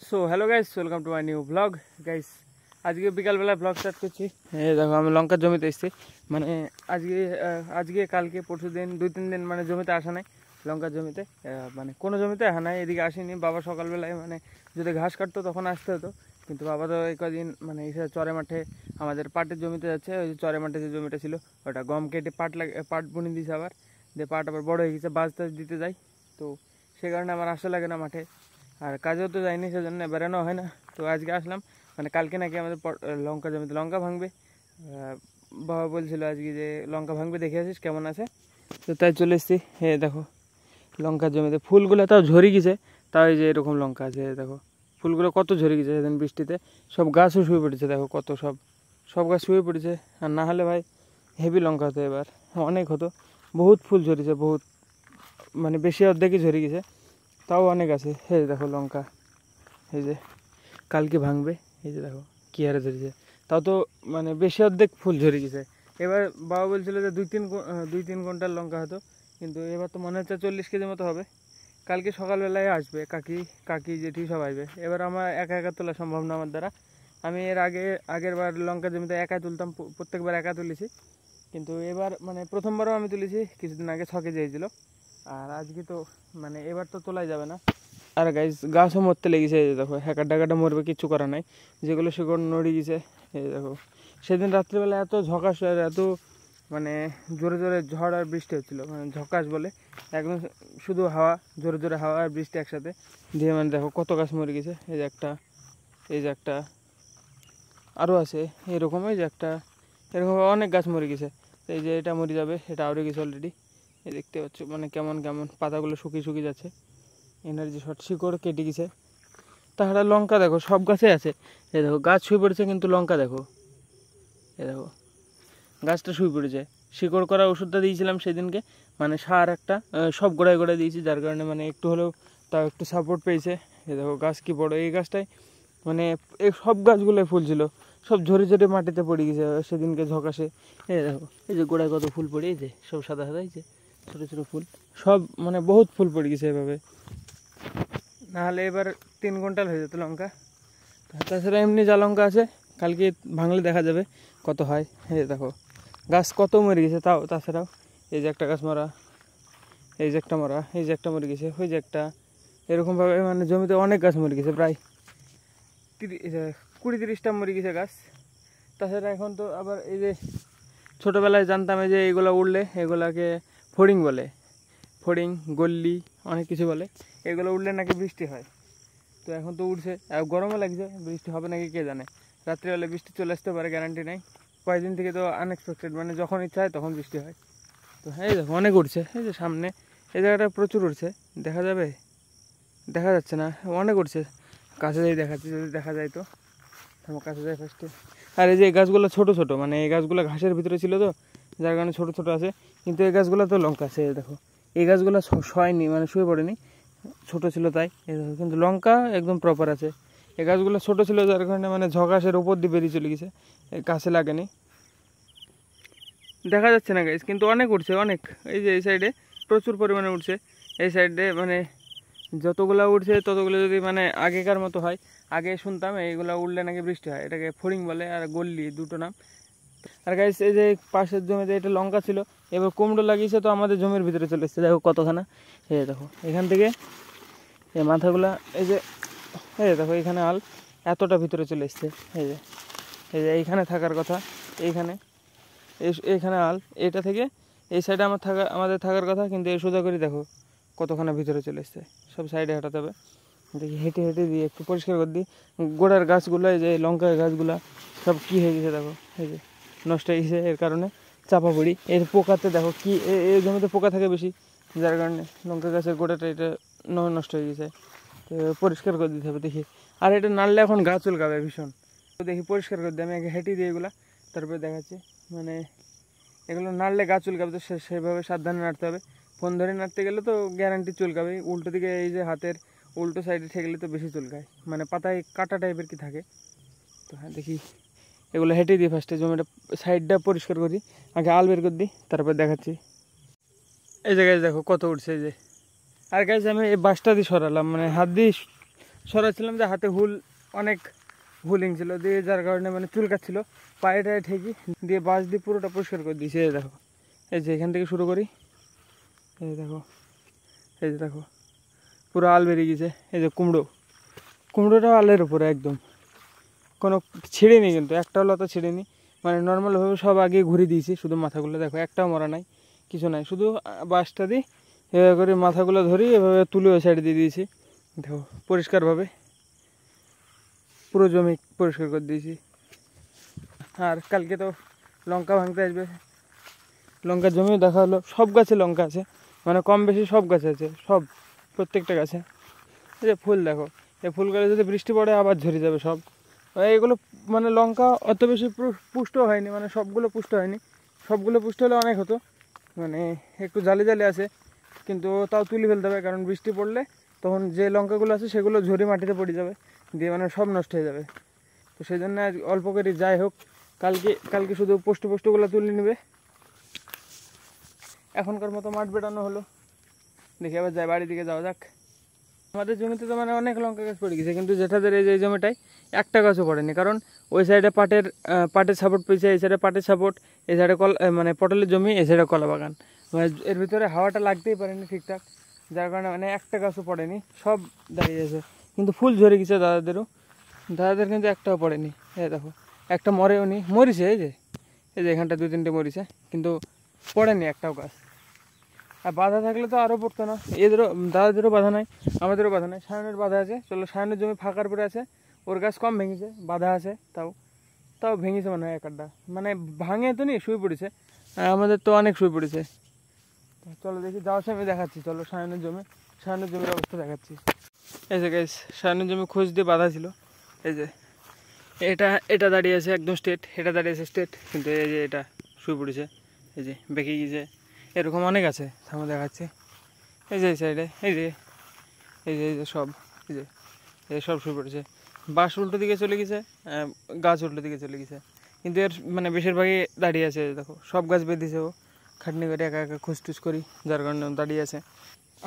So hello guys, welcome to my new blog. Guys আজকে বিকালবেলা blog start করছি। দেখো আমি লঙ্কার জমিতে এসেছি। মানে আজকে কালকে পরশু দিন 2-3 দিন মানে জমিতে আসা নাই, লঙ্কার জমিতে মানে কোনো জমিতে আসা নাই, এদিকে আসেনি। বাবা সকালবেলায় মানে যদি ঘাস কাটতো তখন আসতে হতো, কিন্তু বাবা তো এই কদিন মানে এসে চরে মাঠে আমাদের পাটের জমিতে যাচ্ছে। ওই চরে মাঠে যে জমিটা ছিল ওটা গম কেটে পাট বুনে দিয়েছে, আবার দিয়ে পাট আবার বড়ো হয়ে গেছে, বাজ টাজ দিতে যাই। তো সে কারণে আমার আসা লাগে না মাঠে, আর কাজেও তো যাইনি, সেজন্য বেরোনো হয় না। তো আজকে আসলাম, মানে কালকে নাকি আমাদের লঙ্কা জমিতে লঙ্কা ভাঙবে। বাবা বলছিল আজকে যে লঙ্কা ভাঙবে, দেখে আসিস কেমন আছে। তো তাই চলে এসেছি। দেখো লঙ্কার জমিতে ফুলগুলো তাও ঝরে গেছে, তাও এই যে এরকম লঙ্কা আছে। দেখো ফুলগুলো কত ঝরে গেছে সেদিন বৃষ্টিতে, সব গাছও শুয়ে পড়েছে। দেখো কত সব গাছ শুয়ে পড়েছে। আর না হলে ভাই হেভি লঙ্কা হতো, এবার অনেক হতো। বহুত ফুল ঝরেছে, বহুত মানে বেশি অর্ধেকই ঝরে গেছে, তাও অনেক আছে। দেখো লঙ্কা, এই যে কালকে ভাঙবে। এই যে দেখো কী হারে ঝরেছে, তাও তো মানে বেশি অর্ধেক ফুল ঝরে গেছে। এবার বাবা বলছিল যে 2-3 কুইন্টাল লঙ্কা হতো, কিন্তু এবার তো মনে হচ্ছে 40 কেজি মতো হবে। কালকে সকালবেলায় আসবে কাকি জেঠি সব আসবে। এবার আমার একা একা তোলা সম্ভব না আমার দ্বারা। আমি আগের বার লঙ্কা জমিতে একা তুলতাম, প্রত্যেকবার একা তুলেছি, কিন্তু এবার মানে প্রথমবারও আমি তুলেছি কিছুদিন আগে, 6 কেজি হয়েছিল। আর আজকে তো মানে এবার তো তোলাই যাবে না। আর গাছও মরতে লেগেছে। এই দেখো হ্যাকার ডাকাটা মরবে, কিচ্ছু করা নাই, যেগুলো শিকড় নড়ে গেছে। এই দেখো সেদিন রাত্রিবেলা এত ঝকাশ আর এত মানে জোরে জোরে ঝড় আর বৃষ্টি হচ্ছিলো, মানে ঝকাশ বলে একদম শুধু হাওয়া, জোরে জোরে হাওয়া আর বৃষ্টি একসাথে দিয়ে, মানে দেখো কত গাছ মরে গেছে। এই যে একটা আরও আছে এরকম, এই যে একটা এরকম অনেক গাছ মরে গেছে। এই যে এটা মরে যাবে, এটা আরও গেছে অলরেডি। এই দেখতে পাচ্ছ মানে কেমন পাতাগুলো শুকিয়ে যাচ্ছে, এনার্জি শর্ট, শিকড় কেটে গেছে। তাছাড়া লঙ্কা দেখো সব গাছে আছে। এই দেখো গাছ শুয়ে পড়েছে, কিন্তু লঙ্কা দেখো, এই দেখো গাছটা শুয়ে পড়েছে। শিকড় করা ওষুধটা দিয়েছিলাম সেদিনকে, মানে সার একটা সব গোড়ায় গোড়ায় দিয়েছি, যার কারণে মানে একটু হলেও তাও একটু সাপোর্ট পেয়েছে। এই দেখো গাছ কি বড়, এই গাছটায় মানে এই সব গাছগুলোই ফুল ছিল, সব ঝরে ঝরে মাটিতে পড়ে গেছে সেদিনকে ঝকাশে। এই দেখো এই যে গোড়ায় কত ফুল পড়ে, এই যে সব সাদা সাদা, এই যে ছোটো ছোটো ফুল, সব মানে বহুত ফুল পড়ে গেছে এভাবে। নাহলে এবার 3 কুইন্টাল হয়ে যেত লঙ্কা। তাছাড়া এমনি যা লঙ্কা আছে কালকে ভাঙলে দেখা যাবে কত হয়। দেখো গাছ কত মরে গেছে, তাছাড়াও এই যে একটা গাছ মরা, এই যে একটা মরা, এই যে একটা মরে গেছে, ওই যে একটা, এরকমভাবে মানে জমিতে অনেক গাছ মরে গেছে, প্রায় 20-30টা মরে গেছে গাছ। তাছাড়া এখন তো আবার এই যে ছোটোবেলায় জানতাম এই যে এগুলো উঠলে এগুলাকে ফড়িং বলে, ফড়িং গল্লি অনেক কিছু বলে, এগুলো উঠলে নাকি বৃষ্টি হয়। তো এখন তো উঠছে, আর গরমও লাগছে, বৃষ্টি হবে নাকি কে জানে। রাত্রিবেলা বৃষ্টি চলে আসতে পারে, গ্যারান্টি নেই। কয়েকদিন থেকে তো আনএক্সপেক্টেড, মানে যখন ইচ্ছা হয় তখন বৃষ্টি হয়। তো এই দেখো অনেক উঠছে, এই যে সামনে এই জায়গাটা প্রচুর উঠছে, দেখা যাবে, দেখা যাচ্ছে না, অনেক উঠছে। কাছে যাই দেখাচ্ছি, যদি দেখা যায় তো আমার কাছে যাই ফার্স্টে। আর এই যে এই গাছগুলো ছোটো ছোটো, মানে এই গাছগুলো ঘাসের ভিতরে ছিল তো, যার কারণে ছোটো ছোটো আছে, কিন্তু এই গাছগুলো তো লঙ্কা আছে। দেখো এই গাছগুলো শোয়নি, মানে শুয়ে পড়েনি, ছোটো ছিল তাই। এই দেখো কিন্তু লঙ্কা একদম প্রপার আছে। এই গাছগুলো ছোটো ছিল যার কারণে মানে ঝকাশের উপর দিয়ে বেরিয়ে চলে গেছে, গাছে লাগেনি, দেখা যাচ্ছে না গাছ, কিন্তু অনেক উঠছে অনেক। এই যে এই সাইডে প্রচুর পরিমাণে উঠছে, এই সাইডে মানে যতগুলো উঠছে ততগুলো যদি মানে আগেকার মতো হয়, আগে শুনতাম এইগুলো উঠলে নাকি বৃষ্টি হয়, এটাকে ফড়িং বলে আর গল্লি, দুটো নাম। আর গাইস এই যে পাশের জমিতে এটা লঙ্কা ছিল, এবার কুমড়ো লাগিয়েছে, তো আমাদের জমির ভিতরে চলে এসছে। দেখো কতখানা, এই দেখো এখান থেকে এই মাথাগুলা, এই যে দেখো এখানে আল এতটা ভিতরে চলে এসছে। এই যে এইখানে থাকার কথা, এইখানে আল, এটা থেকে এই সাইডে আমাদের থাকার কথা, কিন্তু এই সোজা করে দেখো কতখানা ভিতরে চলে এসছে। সব সাইডে হাঁটাতে হবে, দেখি হেঁটে হেঁটে দিয়ে একটু পরিষ্কার করে দিই। গোড়ার গাছগুলো, এই যে লঙ্কার গাছগুলা সব কী হয়ে গেছে দেখো, এই যে নষ্ট হয়ে গেছে, এর কারণে চাপা পড়ি। এর পোকাতে দেখো কি, এই জমিতে পোকা থাকে বেশি, যার কারণে লঙ্কা গাছের গোড়াটা এটা নষ্ট হয়ে গেছে। তো পরিষ্কার করে দিতে হবে দেখি। আর এটা নাড়লে এখন গাছ চুলকাবে ভীষণ, তো দেখি পরিষ্কার করে দিই। আমি আগে হেঁটে দিই এগুলা, তারপরে দেখাচ্ছি। মানে এগুলো নাড়লে গাছ চুলকাবে, তো সেভাবে সাবধানে নাড়তে হবে। ফোন ধরে নাড়তে গেলে তো গ্যারান্টি চুলকাবে। উল্টো দিকে এই যে হাতের উল্টো সাইডে ঠেকলে তো বেশি চুলকায়, মানে পাতায় কাটা টাইপের কি থাকে। তো হ্যাঁ দেখি এগুলো হেঁটে দিই, ফার্স্টে জমিটা সাইডটা পরিষ্কার করি, আগে আল বের করে দিই, তারপর দেখাচ্ছি। এই জায়গায় দেখো কত উঠছে, এই যে। আর গাছ আমি এই বাঁশটা দিয়ে সরালাম, মানে হাত দিয়ে সরাচ্ছিলাম যে হাতে হুল অনেক হুলিং ছিল দিয়ে, যার কারণে মানে চুলকাচ্ছিল, পায়ে টায়ে ঠেকি দিয়ে বাঁশ দিয়ে পুরোটা পরিষ্কার করে দিয়েছি। এই দেখো, এই যে এখান থেকে শুরু করি, এই দেখো, এই যে দেখো পুরো আল বেরিয়ে গেছে। এই যে কুমড়োটাও আলের উপরে একদম কোনো ছিঁড়েনি, কিন্তু একটাও লতা ছিঁড়েনি, মানে নর্মালভাবে সব আগে ঘুরে দিয়েছি, শুধু মাথাগুলো দেখো একটাও মরা নাই, কিছু নাই, শুধু বাঁশটা দিই এভাবে করে মাথাগুলো ধরি, এভাবে তুলে ওই সাইডে দিয়ে দিয়েছি। দেখো পরিষ্কারভাবে পুরো জমি পরিষ্কার করে দিয়েছি। আর কালকে তো লঙ্কা ভাঙতে আসবে, লঙ্কার জমিও দেখা হলো, সব গাছে লঙ্কা আছে, মানে কম বেশি সব গাছে আছে, সব প্রত্যেকটা গাছে। এই যে ফুল দেখো, এই ফুলগুলো যদি বৃষ্টি পড়ে আবার ঝরে যাবে সব। এইগুলো মানে লঙ্কা অত বেশি পুষ্ট হয়নি, মানে সবগুলো পুষ্ট হয়নি, সবগুলো পুষ্ট হলে অনেক হতো, মানে একটু জালি জালি আছে, কিন্তু তাও তুলে ফেলতে হবে, কারণ বৃষ্টি পড়লে তখন যে লঙ্কাগুলো আছে সেগুলো ঝরে মাটিতে পড়ে যাবে, দিয়ে মানে সব নষ্ট হয়ে যাবে। তো সেই জন্য আজ অল্প করে যাই হোক, কালকে শুধু পোস্টগুলো তুলে নেবে। এখনকার মতো মাঠ বেটানো হলো, দেখি আবার যাই, বাড়ির দিকে যাওয়া যাক। আমাদের জমিতে তো মানে অনেক লঙ্কা গাছ পড়ে গেছে, কিন্তু যেটাদের এই জমিটায় একটা গাছও পড়েনি, কারণ ওই সাইডে পাটের সাপোর্ট পেয়েছে, এই সাইডে পাটের সাপোর্ট, এই সাইডে মানে পটলের জমি, এই সাইডে কলা বাগান, মানে এর ভিতরে হাওয়াটা লাগতেই পারেনি ঠিকঠাক, যার কারণে মানে একটা গাছও পড়েনি, সব দাঁড়িয়েছে। কিন্তু ফুল ঝরে গেছে দাদাদের কিন্তু একটাও পড়েনি। এই দেখো একটা মরেও নি, মরিছে এই যে এখানটা 2-3টে মরিছে, কিন্তু পড়েনি একটাও গাছ। আর বাধা থাকলে তো আরও পড়তো না, দাদাদেরও বাধা নাই, আমাদেরও বাধা নাই, সায়নের বাধা আছে। চলো, সায়নের জমি ফাঁকার পরে আছে, ওর গাছ কম ভেঙেছে, বাধা আছে, তাও ভেঙেছে মনে হয় এক আধটা, মানে ভাঙে তো নি, শুয়ে পড়েছে, আমাদের তো অনেক শুয়ে পড়েছে। চলো দেখি, যাওয়ার সময় দেখাচ্ছি, চলো সায়নের জমির অবস্থা দেখাচ্ছি। এই যে গাইস, সায়নের জমি খোঁজ দিয়ে বাধা ছিল, এই যে এটা দাঁড়িয়ে আছে একদম স্ট্রেট, এটা দাঁড়িয়ে আছে স্ট্রেট, কিন্তু এই যে এটা শুয়ে পড়েছে, এই যে বেঁকে গিয়েছে, এরকম অনেক আছে, সামনে দেখাচ্ছে। এই যে এই সাইডে এই যে সব এই সব শুয়ে পড়েছে, বাঁশ উল্টো দিকে চলে গেছে, গাছ উল্টো দিকে চলে গেছে, কিন্তু এর মানে বেশিরভাগই দাঁড়িয়ে আছে। দেখো সব গাছ বেঁধেছে, ও খাটনি করে একা একা খুঁজটুস করি, যার কারণে দাঁড়িয়ে আছে।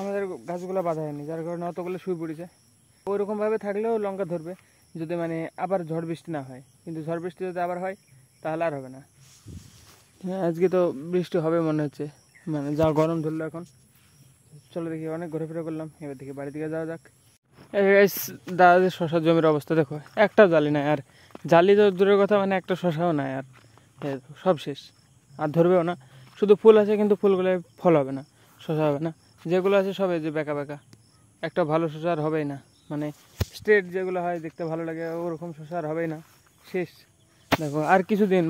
আমাদের গাছগুলো বাধা হয়নি, যার কারণে অতগুলো শুয়ে পড়েছে। ওইরকমভাবে থাকলেও লঙ্কা ধরবে, যদি মানে আবার ঝড় বৃষ্টি না হয়, কিন্তু ঝড় বৃষ্টি যদি আবার হয় তাহলে আর হবে না। হ্যাঁ, আজকে তো বৃষ্টি হবে মনে হচ্ছে, মানে যা গরম ধরলো এখন। চলো দেখি, অনেক ঘোরাফেরা করলাম, এবার দেখি বাড়ি থেকে যাওয়া যাক। দাদাদের শশার জমির অবস্থা দেখো, একটা জালি নাই, আর জালি তো দূরের কথা, মানে একটা শশাও নাই, আর সব শেষ, আর ধরবেও না। শুধু ফুল আছে, কিন্তু ফুলগুলো ফল হবে না, শশা হবে না, যেগুলো আছে সব এই যে বেঁকা বেঁকা, একটা ভালো শশা আর হবেই না, মানে স্ট্রেট যেগুলো হয় দেখতে ভালো লাগে ওরকম শশা আর হবেই না, শেষ। দেখো আর কিছুদিন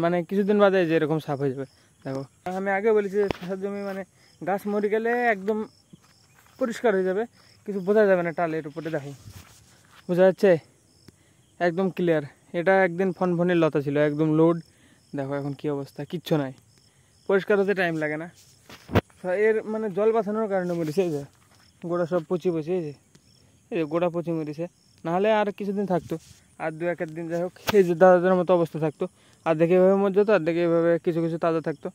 বাদে যে এরকম সাফ হয়ে যাবে। দেখো আমি আগে বলেছি যে শশার জমি মানে গাছ মরে গেলে একদম পরিষ্কার হয়ে যাবে, কিছু বোঝা যাবে না টালের উপরে, দেখো বোঝা যাচ্ছে একদম ক্লিয়ার। এটা একদিন ফনফনের লতা ছিল, একদম লোড, দেখো এখন কি অবস্থা, কিচ্ছু নাই, পরিষ্কার হতে টাইম লাগে না। এর মানে জল বাঁচানোর কারণে মরেছে, এই যে গোড়া সব পচি এই যে গোড়া পচি মরেছে, নাহলে আর কিছুদিন থাকতো, আর 2-1 দিন যাই হোক, এই যে দাদাদের মতো অবস্থা থাকতো, আর দেখে এভাবে মরে যেত, আর দেখে এভাবে কিছু কিছু তাজা থাকতো,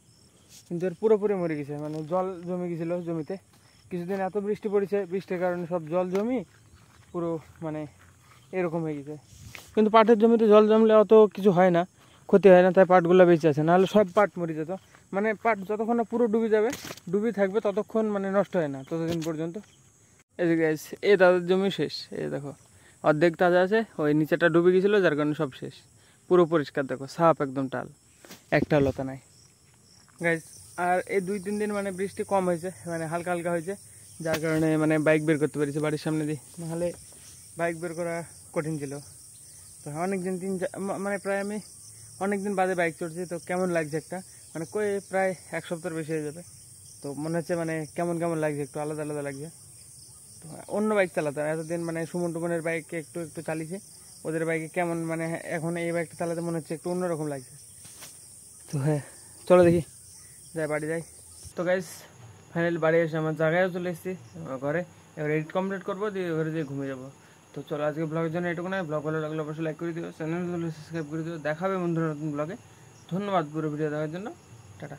কিন্তু এর পুরোপুরি মরে গেছে, মানে জল জমে গেছিলো জমিতে, কিছুদিন এত বৃষ্টি পড়েছে, বৃষ্টির কারণে সব জল জমি পুরো মানে এরকম হয়ে গেছে। কিন্তু পাটের জমিতে জল জমলে অত কিছু হয় না, ক্ষতি হয় না, তাই পাটগুলো বেঁচে আছে, নাহলে সব পাট মরে যেত, মানে পাট যতক্ষণ না পুরো ডুবে থাকবে ততক্ষণ মানে নষ্ট হয় না ততদিন পর্যন্ত। এই যে গাইস, এই তাদের জমি শেষ, এই দেখো অর্ধেক তাজা আছে, ওই নিচেটা ডুবে গেছিলো, যার কারণে সব শেষ, পুরো পরিষ্কার, দেখো সাপ একদম টাল, একটা লতা নাই গাইস। আর এই 2-3 দিন মানে বৃষ্টি কম হয়েছে, মানে হালকা হালকা হয়েছে, যার কারণে মানে বাইক বের করতে পেরেছি বাড়ির সামনে দিয়ে, নাহলে বাইক বের করা কঠিন ছিল। তো অনেকদিন মানে প্রায় আমি অনেকদিন বাদে বাইক চড়ছি, তো কেমন লাগছে একটা, মানে প্রায় 1 সপ্তাহ বেশি হয়ে যাবে, তো মনে হচ্ছে মানে কেমন লাগছে, একটু আলাদা আলাদা লাগছে। তো অন্য বাইক চালাতে এতদিন মানে সুমন টুমনের বাইকে একটু চালিয়েছি, ওদের বাইকে কেমন মানে এখন এই বাইকটা চালাতে মনে হচ্ছে একটু অন্যরকম লাগছে। তো হ্যাঁ, চলো দেখি বাড়ি যাই। তো গাইস ফাইনালি বাড়ি এসে আমার জায়গায়ও চলে এসেছি, আমার ঘরে, এবার এডিট কমপ্লিট করবো, দিয়ে ঘরে দিয়ে ঘুমিয়ে যাবো। তো চলো আজকে ব্লগের জন্য এটুকু নয়, ব্লগ ভালো লাগলে অবশ্যই লাইক করে দিও, চ্যানেল সাবস্ক্রাইব করে দিও, দেখাবে বন্ধুরা নতুন ব্লগে। ধন্যবাদ পুরো ভিডিও দেখার জন্য, টাটা।